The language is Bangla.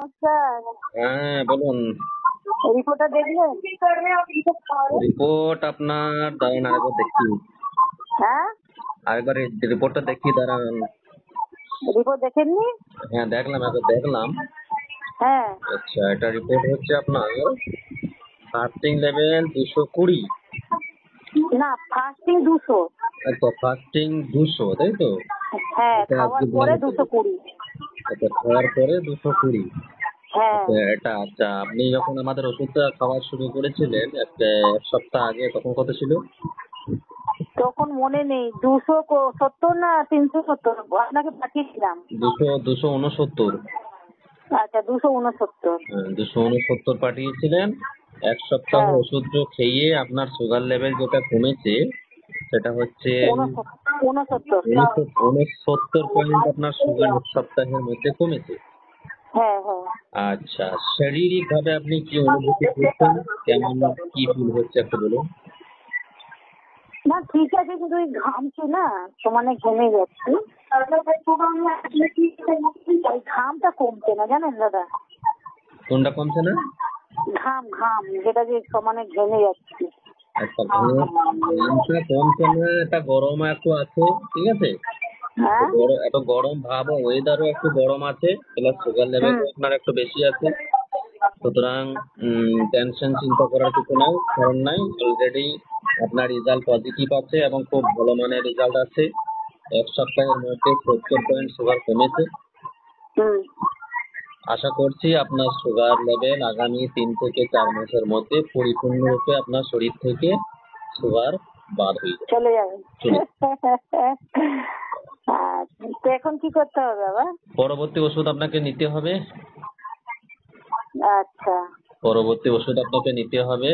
স্যার, হ্যাঁ বলুন। রিপোর্টটা দেখলেন? রিপোর্ট আপনার দাঁড়ান আরেকবার দেখি। হ্যাঁ, আরেকবার রিপোর্টটা দেখি দাঁড়ান। রিপোর্ট দেখেননি? হ্যাঁ দেখলাম, একবার দেখলাম। হ্যাঁ, আচ্ছা, এটা রিপোর্ট হচ্ছে আপনার ফাস্টিং লেভেল 220। না ফাস্টিং 200। আচ্ছা, ফাস্টিং 200 তাই তো? হ্যাঁ, এটা খাওয়ার আজকে পরে দিলাম তো। 220। আচ্ছা, খাওয়ার পরে 220। হ্যাঁ, আচ্ছা এটা, আচ্ছা আপনি যখন আমাদের ওষুধটা খাওয়া শুরু করেছিলেন এক সপ্তাহ আগে, তখন কত ছিল? তখন মনে নেই 270 না 370 আপনাকে পাঠিয়েছিলাম। 269। আচ্ছা 269। 269 পাঠিয়েছিলেন। এক সপ্তাহ হ্যাঁ, ওষুধ খেয়ে আপনার সুগার লেভেল যেটা কমেছে সেটা হচ্ছে 69। 69 পয়েন্ট আপনার সুগার এক সপ্তাহের মধ্যে কমেছে। হ্যাঁ হ্যাঁ। আচ্ছা, শারীরিক ভাবে আপনি কি অনুভূতি করছেন? কেমন কি ফিল হচ্ছে একটু বলুন। না ঠিক আছে, কিন্তু ওই ঘামছি না, সমানে ঘেমে যাচ্ছি। ওই ঘামটা কমছে না জানেন দাদা। কোনটা কমছে না? ঘাম ঘাম যেটা যে সমানে ঘেমে যাচ্ছি। আচ্ছা, ঘামটা কমছে না, এটা গরম একটু আছে, ঠিক আছে। হ্যাঁ। এত গরম ভাব, ওয়েদারও একটু গরম আছে, প্লাস সুগার লেভেলও আপনার একটু বেশি আছে। সুতরাং টেনশন চিন্তা করার কিছু নাই, কারণ নাই। অলরেডি আপনার রেজাল্ট পজিটিভ আছে এবং খুব ভালো মানের রেজাল্ট আছে। এক সপ্তাহের মধ্যে 70 পয়েন্ট সুগার কমেছে। আশা করছি আপনার সুগার লেভেল আগামী 3 থেকে 4 মাসের মধ্যে পরিপূর্ণরূপে আপনার শরীর থেকে সুগার বাদ হয়ে যাবে। চলে যাবে। চলে আচ্ছা, তো এখন কি করতে হবে বাবা? পরবর্তী ওষুধ আপনাকে নিতে হবে। আচ্ছা। পরবর্তী ওষুধ আপনাকে নিতে হবে।